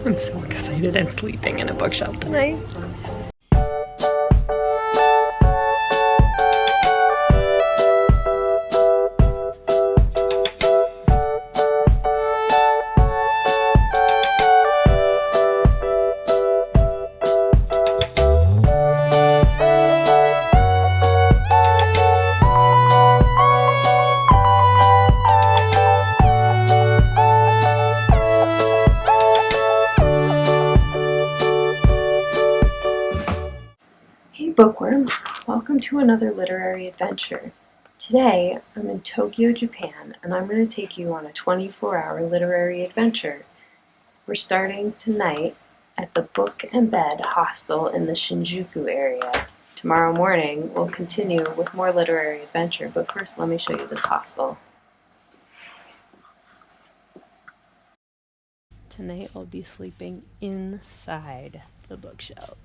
I'm so excited I'm sleeping in a bookshelf tonight. Bookworms, welcome to another literary adventure. Today, I'm in Tokyo, Japan, and I'm going to take you on a 24-hour literary adventure. We're starting tonight at the Book and Bed hostel in the Shinjuku area. Tomorrow morning, we'll continue with more literary adventure, but first let me show you this hostel. Tonight, I'll be sleeping inside the bookshelf.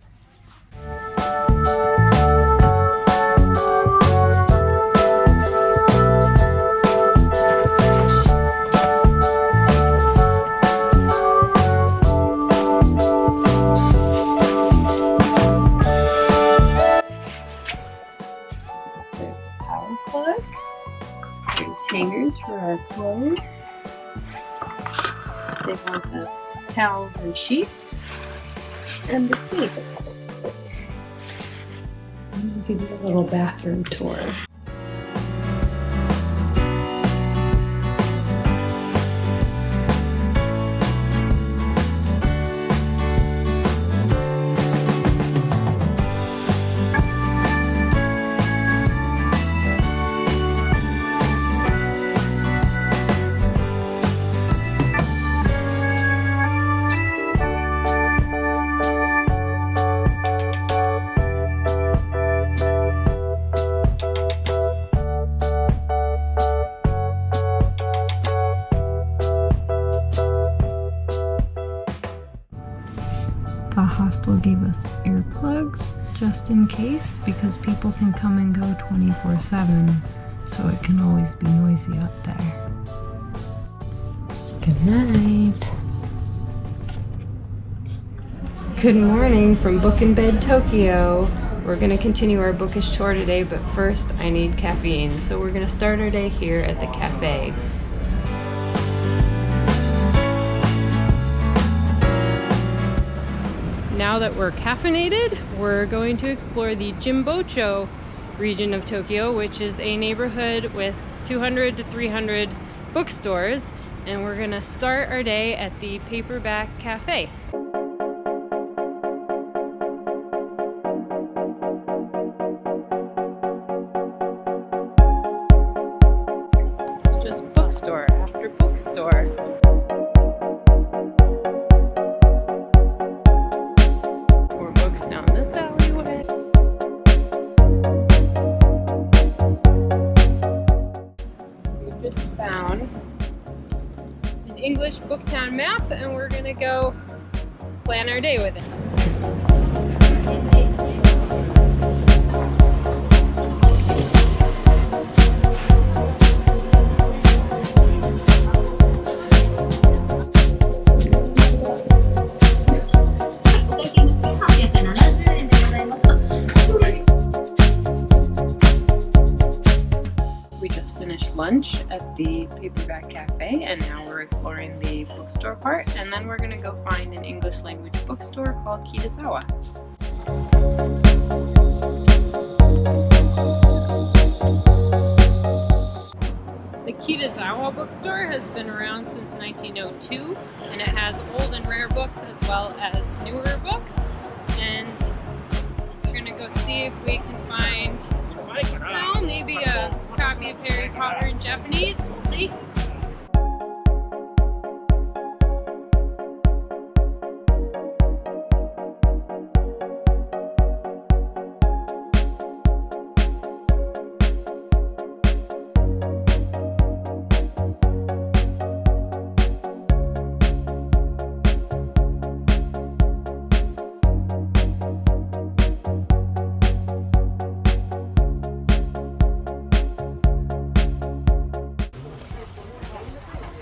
Power plug. There's hangers for our clothes. They want us towels and sheets and the sink. I'll give you a little bathroom tour. The hostel gave us earplugs just in case because people can come and go 24/7, so it can always be noisy out there. Good night. Good morning from Book and Bed Tokyo. We're going to continue our bookish tour today, but first I need caffeine, so we're going to start our day here at the cafe. Now that we're caffeinated, we're going to explore the Jimbocho region of Tokyo, which is a neighborhood with 200 to 300 bookstores, and we're gonna start our day at the Paperback Cafe. It's just bookstore after bookstore. Down this alleyway. We just found an English Booktown map and we're gonna go plan our day with it. Lunch at the Paperback Cafe, and now we're exploring the bookstore part, and then we're going to go find an English language bookstore called Kitazawa. The Kitazawa bookstore has been around since 1902, and it has old and rare books as well as newer books, and we're going to go see if we can find maybe a copy of Harry Potter in Japanese. We'll see.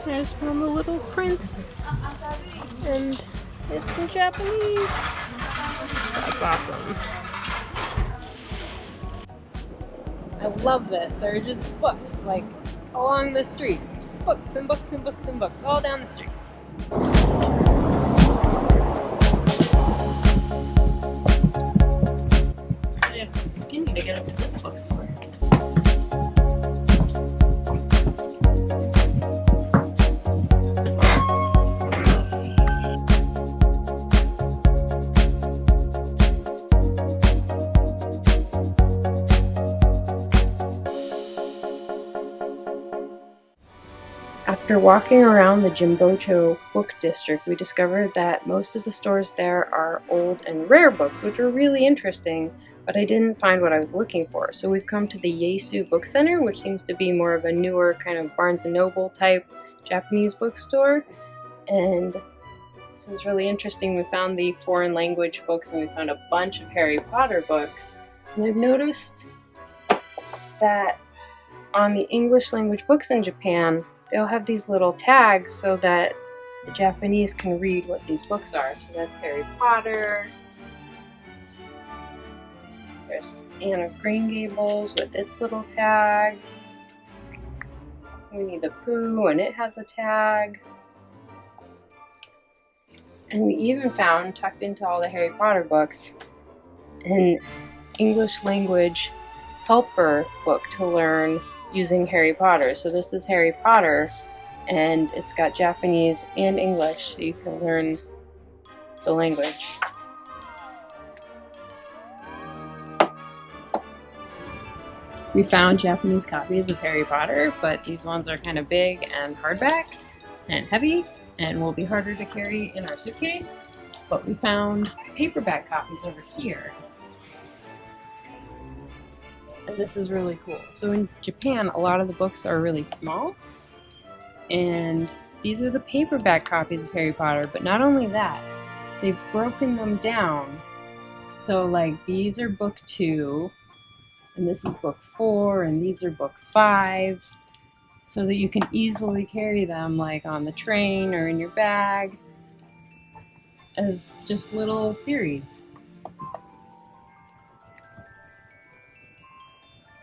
There's from The Little Prince and It's in Japanese. That's awesome. I love this. There are just books like along the street. Just books and books and books and books all down the street. I have to be skinny to get up to this bookstore. After walking around the Jimbocho book district, we discovered that most of the stores there are old and rare books, which were really interesting, but I didn't find what I was looking for. So we've come to the Yaesu Book Center, which seems to be more of a newer kind of Barnes & Noble type Japanese bookstore. And this is really interesting. We found the foreign language books and we found a bunch of Harry Potter books. And I've noticed that on the English language books in Japan, they'll have these little tags so that the Japanese can read what these books are. So that's Harry Potter. There's Anne of Green Gables with its little tag. Winnie the Pooh, and it has a tag. And we even found, tucked into all the Harry Potter books, an English language helper book to learn using Harry Potter. So this is Harry Potter, and it's got Japanese and English, so you can learn the language. We found Japanese copies of Harry Potter, but these ones are kind of big and hardback and heavy and will be harder to carry in our suitcase. But we found paperback copies over here. And this is really cool. So in Japan, a lot of the books are really small, and these are the paperback copies of Harry Potter. But not only that, they've broken them down. So like these are book 2, and this is book 4, and these are book 5, so that you can easily carry them like on the train or in your bag as just little series.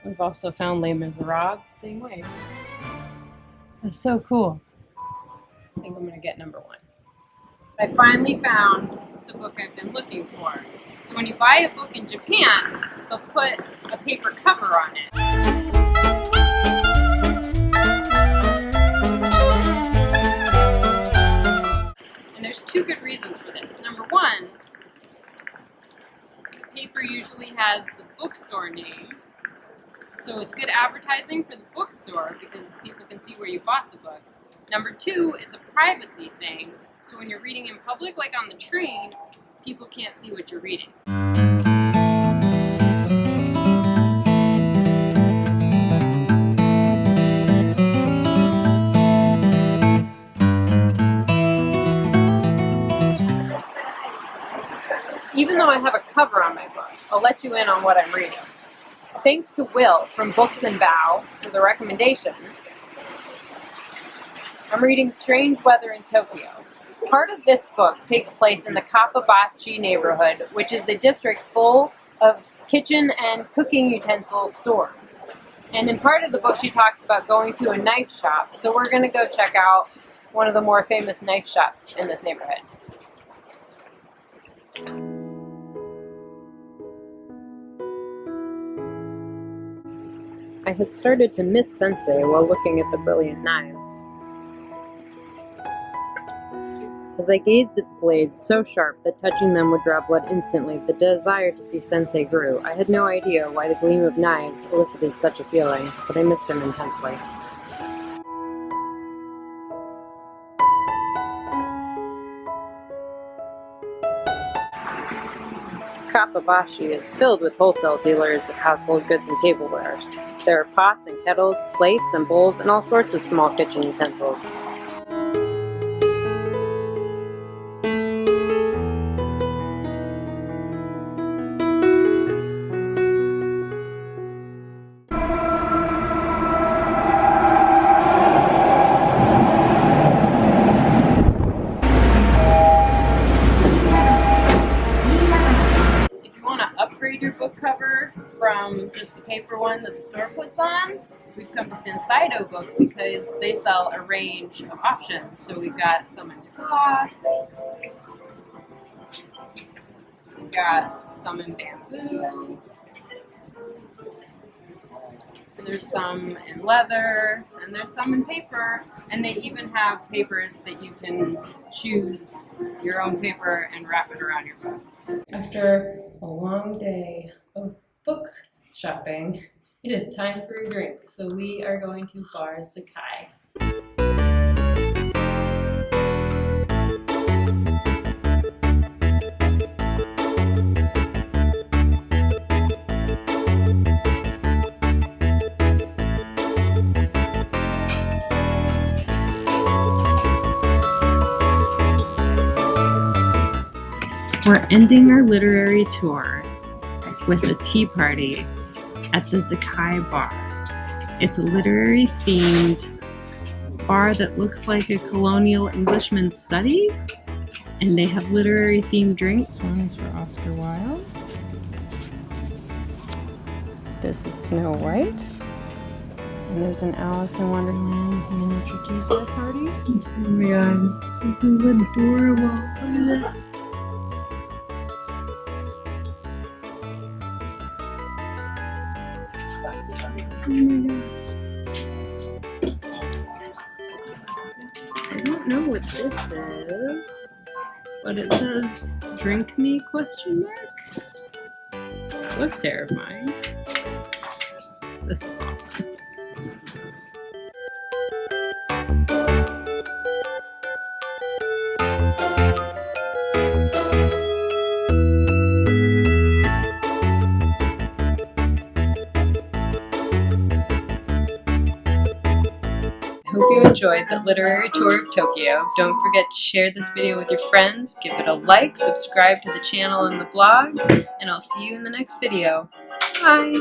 We've also found Les Miserables the same way. That's so cool. I think I'm gonna get number 1. I finally found the book I've been looking for. So when you buy a book in Japan, they'll put a paper cover on it. And there's 2 good reasons for this. Number 1, the paper usually has the bookstore name. So it's good advertising for the bookstore because people can see where you bought the book. Number 2, it's a privacy thing. So when you're reading in public, like on the train, people can't see what you're reading. Even though I have a cover on my book, I'll let you in on what I'm reading. Thanks to Will from Books and Bow for the recommendation, I'm reading Strange Weather in Tokyo. Part of this book takes place in the Kapabashi neighborhood, which is a district full of kitchen and cooking utensil stores. And in part of the book she talks about going to a knife shop, so we're going to go check out one of the more famous knife shops in this neighborhood. I had started to miss Sensei while looking at the brilliant knives. As I gazed at the blades, so sharp that touching them would draw blood instantly, the desire to see Sensei grew. I had no idea why the gleam of knives elicited such a feeling, but I missed him intensely. Kapabashi is filled with wholesale dealers of household goods and tableware. There are pots and kettles, plates and bowls, and all sorts of small kitchen utensils. from just the paper one that the store puts on, we've come to Senseido books because they sell a range of options. So we've got some in cloth, we've got some in bamboo, and there's some in leather, and there's some in paper, and they even have papers that you can choose your own paper and wrap it around your books. After a long day of book shopping, it is time for a drink, so we are going to Bar Zakkai. We're ending our literary tour with a tea party at the Zakkai Bar. It's a literary themed bar that looks like a colonial Englishman's study, and they have literary themed drinks. One is for Oscar Wilde. This is Snow White. And there's an Alice in Wonderland miniature tea set party. Oh my god, this is adorable. Look at this. Oh my god. I don't know what this is, but it says "drink me?" ? Looks terrifying. This is awesome. Hope you enjoyed the literary tour of Tokyo. Don't forget to share this video with your friends, give it a like, subscribe to the channel and the blog, and I'll see you in the next video. Bye!